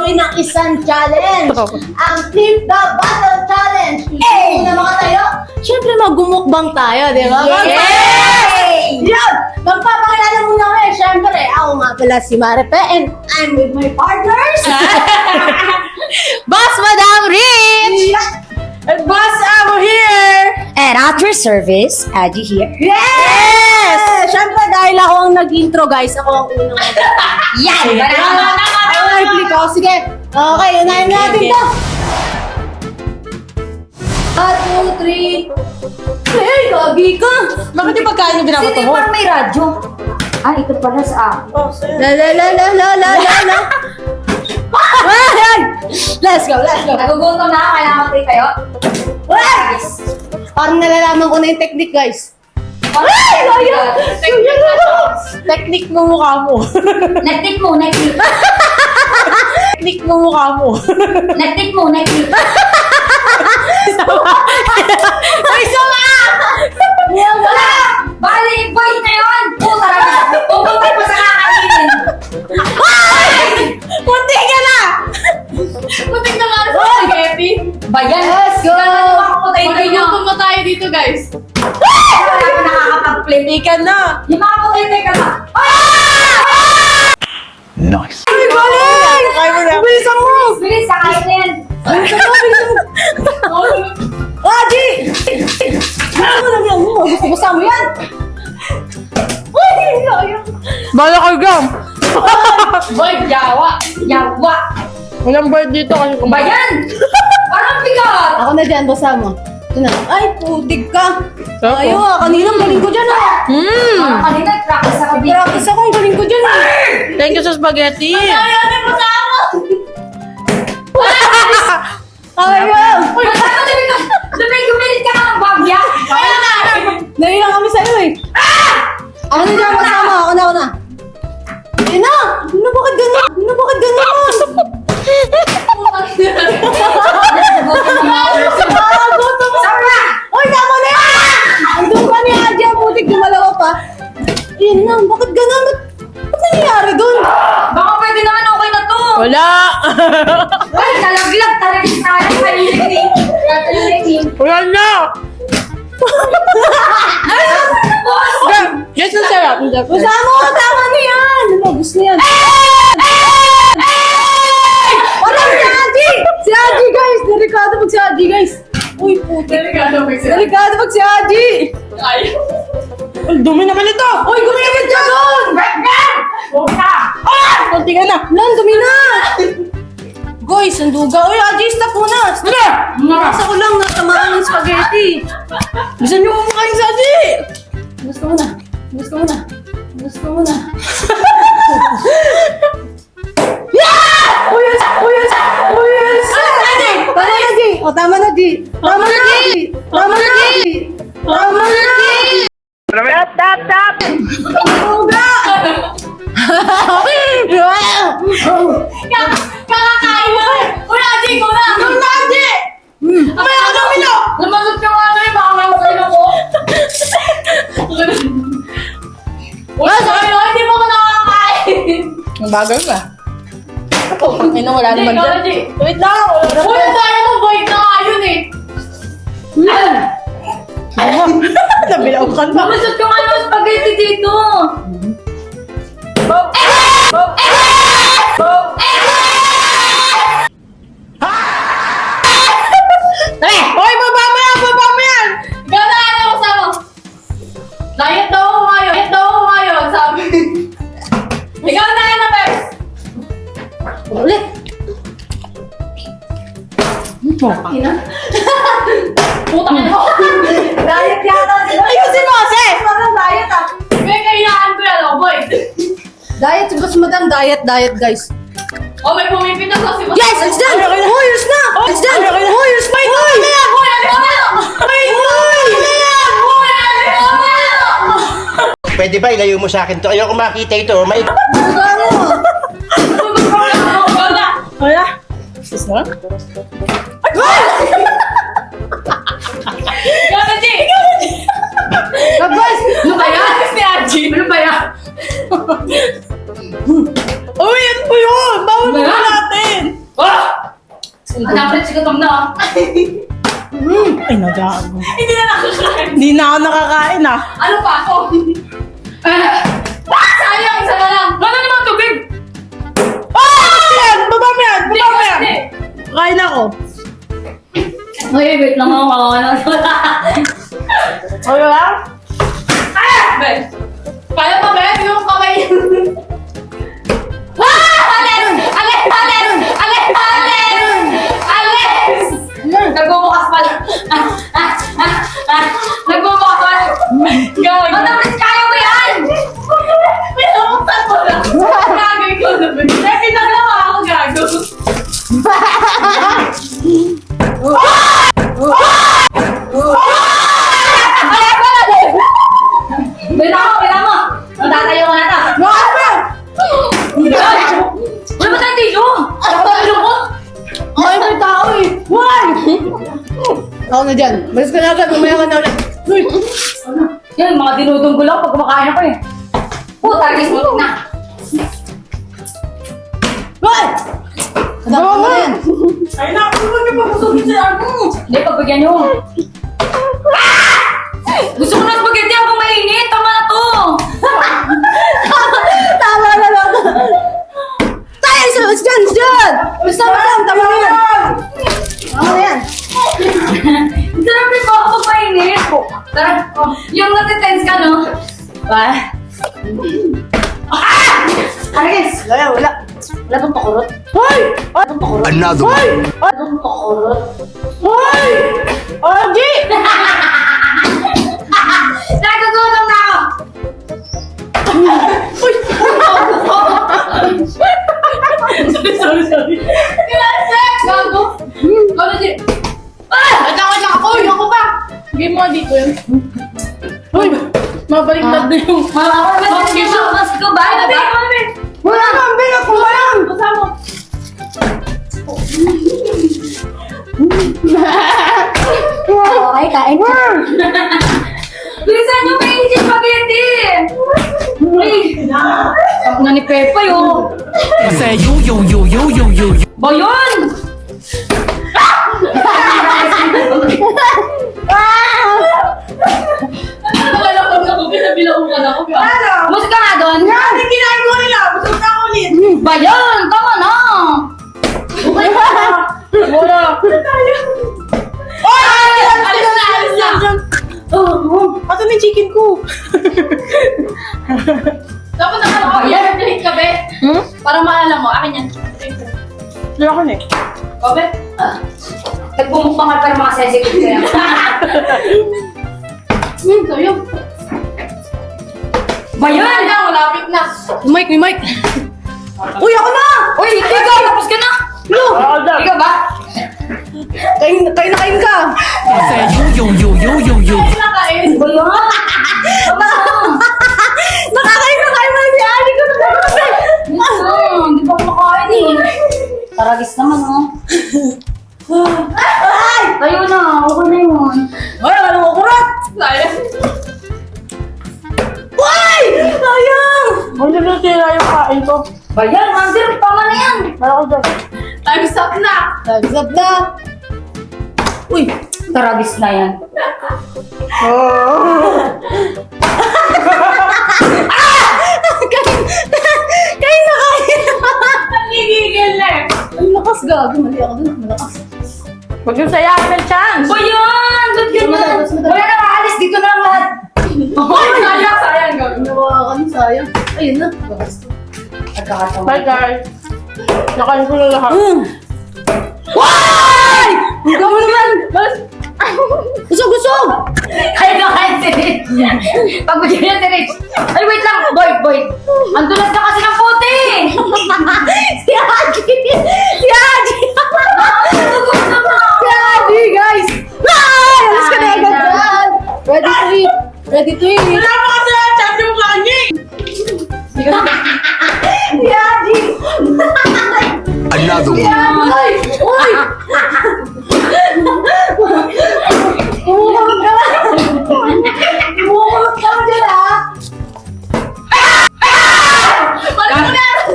gagawin ng isang challenge. Ang Flip the Bottle Challenge. Hey! Na mga tayo, syempre magumukbang tayo, di ba? Yay! Yun! Magpapakilala muna kami. Syempre, ako nga pala si Maripe and I'm with my partners. Boss Madam Rich! And Boss Amo here! And at your service, Adi here. Yes! Syempre, dahil ako ang nag-intro, guys. Ako ang unang Yan! Ako nag-click ako. Sige. Okay, unahin natin to. 1, 2, 3. Hey, gagi ka! Bakit yung pagkain yung binabato mo? Parang may radyo. Ah, ito pala sa akin. La. Ay! Let's go, let's go. Nagugutom na ako, kailangan matay kayo. Yes! Parang nalalaman ko na yung technique, guys. Technique mo mukha mo. Nag-tick mo, nag-tick. Technique mo mukha mo. Nag-tick mo, nag-tick. Ay, sama! Wala! Bali, boy na yun! Puta na! Pupunta pa sa kakainin! Munti ka na! Putik na nga sa spaghetti! Bayan! Let's go! Magiging mo tayo dito, guys. Wala pa nakakapag-play. Hindi ka na. Yung mga putay ka na! Nice. Ay, galing! Kaya mo na. Bilisan mo! Bilis, kakain na yan! Aji! Ano lang yan? Gusto mo yan? Bala ka gam. Boy, yawa! Yawa! Walang bird dito kasi kumain. Bayan! Parang bigat! Ako na dyan, basa mo. Ito na. Ay, putig ka. Sarap, Ayaw oh. kanina ang galing ko dyan Parang kanina, practice ako dito. Practice ako, ang galing ko dyan Thank you sa spaghetti. Ayaw! Ayaw! Uy, kasama gumilit ka ng bagya! Kaya na! Nahilang kami sa'yo eh. Ako na dyan, basa mo. Ako na. Ayun na! Ano, bakit ganun? Sarap! Uy, tama na yan! Andun pa ni Aji ang putik, dumalawa pa. Ayun na, bakit ganun? Ba't nangyayari dun? Baka pwede naman okay na to! Wala. Ay, nalaglag talaga sa akin. Kalilig. Wala na. Yes, ang sarap. Ang sarap. Basa mo, tama na yan! Ano, gusto yan? Wala si Aji! Si Aji, guys! Delikado pag si Aji, guys! Uy, putik. Delikado pag si Aji! Ang dumi naman ito. Uy, gumigit ka doon! Kunti ka na. Lan, dumi na! Guys, ang duga. Uy, Aji, stop muna! Stop! Nasa ko lang, natamaan ng spaghetti. Bisa niyo kumakain sa Adi. Gusto mo na. Yeah! Uyas! Tama na, Di. Tama na, Di. Tap! Duga! Kakakain mo! Uy, Aji, ikaw na! Aji! Mamaya ka namin na! Lumagot ka mga kayo, baka may masaya na ko. Uy, sabi mo, hindi mo ko nakakain. Ang bagal ka. Ay na, wala naman dyan. Aji. Wait lang. Uy, ang dahil mo, boy na nga yun eh. Nabilaw ka na. Lumagot ka nga ng spaghetti dito. Hoy, baba mo yan. Gana, ano ko sama? Diet daw ako ngayon, sabi. Ikaw na yan, Peps. Ulit! Putang ina mo. Diet yata sila. Ayusin mo kasi. Parang diet ah. May kailangan ko yan, oh, boy. Diet, si Boss Madam. Diet, guys. Oh, may pumipit na si Boss. Yes, it's done! Hoyers na! It's done! Hoyers, wait! Boy, Pwede ba ilayo mo sa akin to? Ayoko makita ito. May... Duga mo! Wala. Sis na? Labas! Ano ba yan? Si Aji. Ano ba yan? Uy, ano ba yun? Bawal Wala. mo natin. Dapat si gutom na. Ay, nagago. Hindi na nakakain. Hindi na ako nakakain ah. Ano pa ako? Sayang, isa na lang. Wala naman tubig. Yan! Baba mo yan! Baba mo yan! Hindi. Kain ako. Wait lang ako. Ano lang? Ben. Kaya pa, Ben? Yung kamay. Alis! Alis! Alis! Alis! Alis! Alis! Nagbubukas pala. Nagbubukas pala. Gawin. Matamis, kaya mo yan! Pinabuksan mo lang. Gagawin ko naman. Eh, pinaglawa ako gago. Bila mo! Matatayo ka na ta! Wala ba tayong tissue? Nakapagilo ko? Ay, may tao eh! Why? Ako na dyan. Malis ka na agad. Mamaya ka na ulit. Uy! Yan, mga dinudong ko lang pag kumakain ako eh. Targis mo na. Why? Kadama mo na yan. Ay na, ako ba yung papasugin sa ako? Hindi, pagbigyan nyo. Gusto ko na spaghetti habang mainit. Tama na to. Tama na lang. Tayo! Dyan! Dyan! Basta mo lang! Tama na yan! Tama na yan! Sarap rin po ako pag mainit. Tara, yung natitense ka, no? Ba? Targis! Wala, wala. Wala bang pakurot? Hoy! Wala bang pakurot? Another Hoy! one. Wala bang pakurot? Hoy! Ogi! Nagugulong na ako! Sorry. Kinasek! Gago! Gago si... Wait lang ako! Yung ako pa! Game mo dito yun. Hoy! Mabaliktad na yung... Mas ikaw ba? Wala na! Ang bigat mo yan! Kasama. Okay, kain ka. Bilisan nyo may hindi spaghetti! Ay! Ako na ni Pepa yun! Say you, you, you, you, you, you, you. Ba yun? Nakalakot ako, pinabilaukan ako. Ano? Musika nga doon? Yan! Yung kinain mo nila! Busog na ako ulit! Ba yun? Tama na! Okay na! Wala! Ay! Alis na! Alis na! Asan yung chicken ko? Dapat nakaka-plate ka, be? Para maalala mo, akin yan. Wala ko na eh. Kobe? Nagpumukbang ka para mga sensitive ka yan. Sa'yo. Ba yun? Malapit na. May mic! Uy, ako na! Uy, ikaw! Tapos ka na! No! Ikaw ba? Kain na kain ka! Say you, you, you, you, you, you. Nakain. Ba yun? Nakakain na kain mo si Ali ko! Hindi pa kumakain eh. Taragis naman, oh. Tayo na, okay na yun. Ay, ano ko kurat? Sayang. Uy! Sayang! Ay, nasira yung kain ko. Ba yan, Hunter? Tama na yan. Para ko dyan. Time's up na. Nagsap na! Uy! Taragis na yan. Kain na kain! Nagigigil na eh. Ang lakas gago. Mali ako dun. Malakas. Huwag yung sayang ng chance! Ba yan? Ba't ganun? Mas madali. Wala na maalis. Dito na ang lahat. Sayang, sayang. Gawin. Ginawa ka ng sayang. Ayun na. Lakas. Nagkakatawa. Bye guys! Nakain ko na lahat. Why? Ikaw mo naman! Gusog! Gusog! Kaya na kain si Rich. Pag mo dyan si Rich. Ay, wait lang. Boy. Ang dulas na kasi ng puti. Si Haji! Si Haji! Si Haji, guys! Ay! Alas ka na agad dyan! Ready to eat! Ready to eat! Wala pa kasi ang chat yung kanya! Si Haji! Another one. Ay! Uy! Umukulot ka lang! Umukulot ka lang dyan, ha?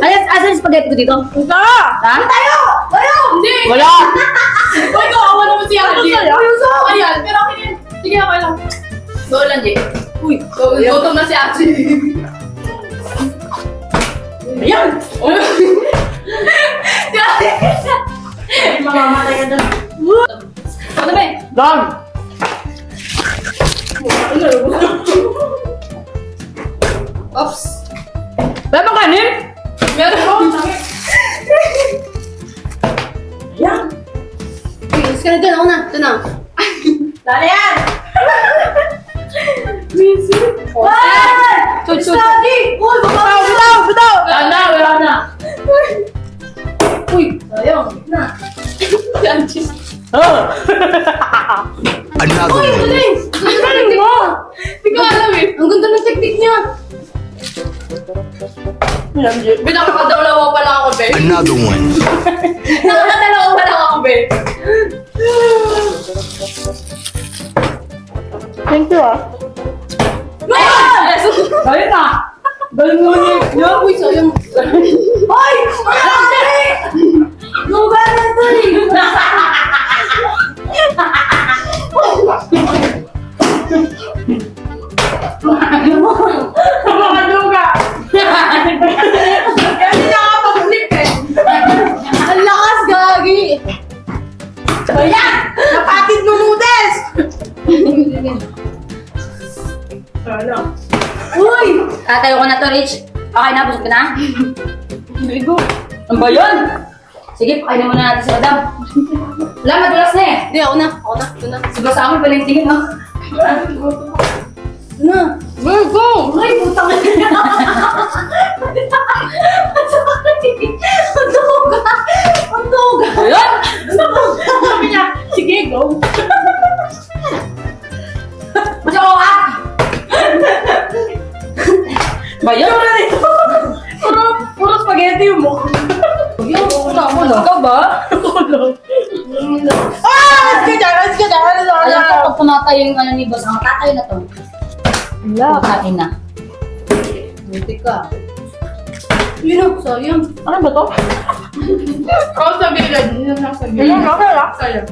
Ayan, asan yung spaghetti ko dito? Punta! Ha? Tayo! Tayo! Hindi! Wala! Uy, kawawa naman si Angie. Ayan, pero okay na yun. Sige, okay lang. Go lang, Jay. Uy, Gutom na si Angie. ayan! Mamamatay ka dyan. Ano ba eh? Dog! Oops. Wala bang kanin? Meron. Ayan! Uy, alis ka na dyan. Ako na. Ito na. Dali yan! Chut, chut. Study! Uy, baba mo na. Bitaw! Wala na, wala na. Uy, sayang. Na. Si Angie. Oh! Another Uy, one. galing! Galing mo! Hindi ko alam eh. Ang ganda ng technique niya. Pinakakadalawa pala ako, be. Another one. Nakakadalawa pala ako, be. Thank you ah. Yes! Dali na! Dali mo niya! Uy, sayang. Uy! Ay! Lugar na ito eh! Mga luga! Kasi nakapag-flip eh! Ang lakas, gagi! Ayan! Napatid mo noodles! Ano? Uy! Tatayo ko na to, Rich. Okay na, busog ka na? Ligo! Ano ba yun? Sige, pakainin muna natin si Madam. Wala, madulas na eh. Hindi, ako na. Ako na. Ito na. Siguro sa amin pala yung tingin, no? Ito na. Go, go! Ay, putang na. Ang tuga! Ang tuga! Ayun! Sabi niya, sige, go! Mas ako ka! Ba yun? Puro spaghetti yung mukha. Ikaw ba? Ah! Let's go dyan! Let's go dyan! Let's go Alam ko, dyan! pag pumatay yung ano ni Boss, ang tatay na to. Pagkain na. Buti ka. Yun o, sayang. Ano ba to? Ako sa bilad. Yun ang sa Ayun, okay lang. Sayang.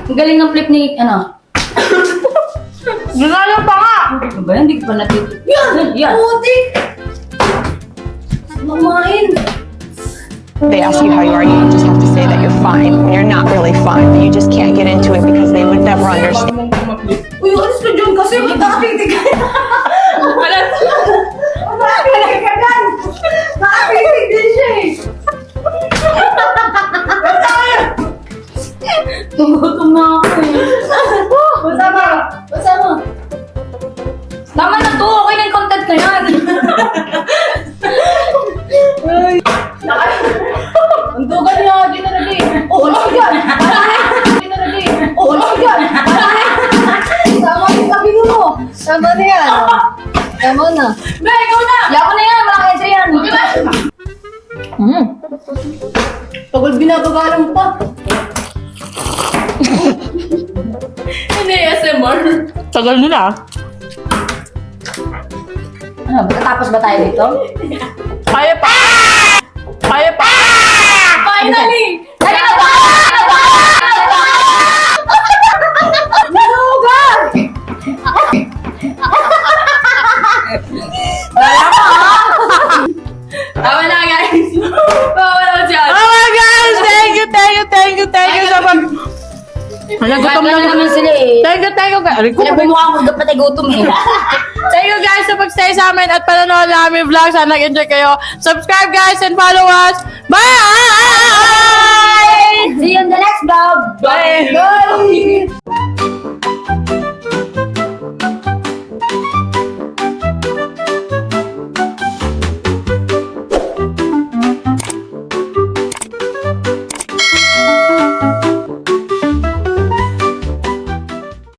Ang galing ng flip ni, ano? Ginalo pa nga! Ano ba yan? Hindi ko pa natito. Yan! Yan! Puti! Mamain! They ask you how you are, you just have to say that you're fine when you're not really fine, but you just can't get into it because they would never understand. Uy, alis ka dyan kasi magkakapitig ka. Magkakapitig ka dyan! Nakapitig din siya eh! Tumutom na ako eh. Basta mo! Basta mo! Tama na to! Okay na yung content na yan! Ang dugan niya, generally. Oh, alis ka dyan! Generally. Oh, alis ka dyan! Tama yung sabi mo. Tama na yan. Tama na. Be, ikaw na! Lako na yan! Mga edre yan! Pagod binabagalan mo pa. Hindi, SMR. Tagal nila. Ano, tapos ba tayo dito? Kaya pa! Kaya pa! Finally! Kaya na ba? Nalugan! Tama na, guys! Tama na dyan! Oh my gosh! Thank you sa pag... Nagutom na naman sila eh. Thank you guys. Aray ko. Kaya bumuha ko dapat ay gutom eh. Thank you guys sa pag-stay sa amin at panonood namin vlog. Sana nag-enjoy kayo. Subscribe guys and follow us. Bye!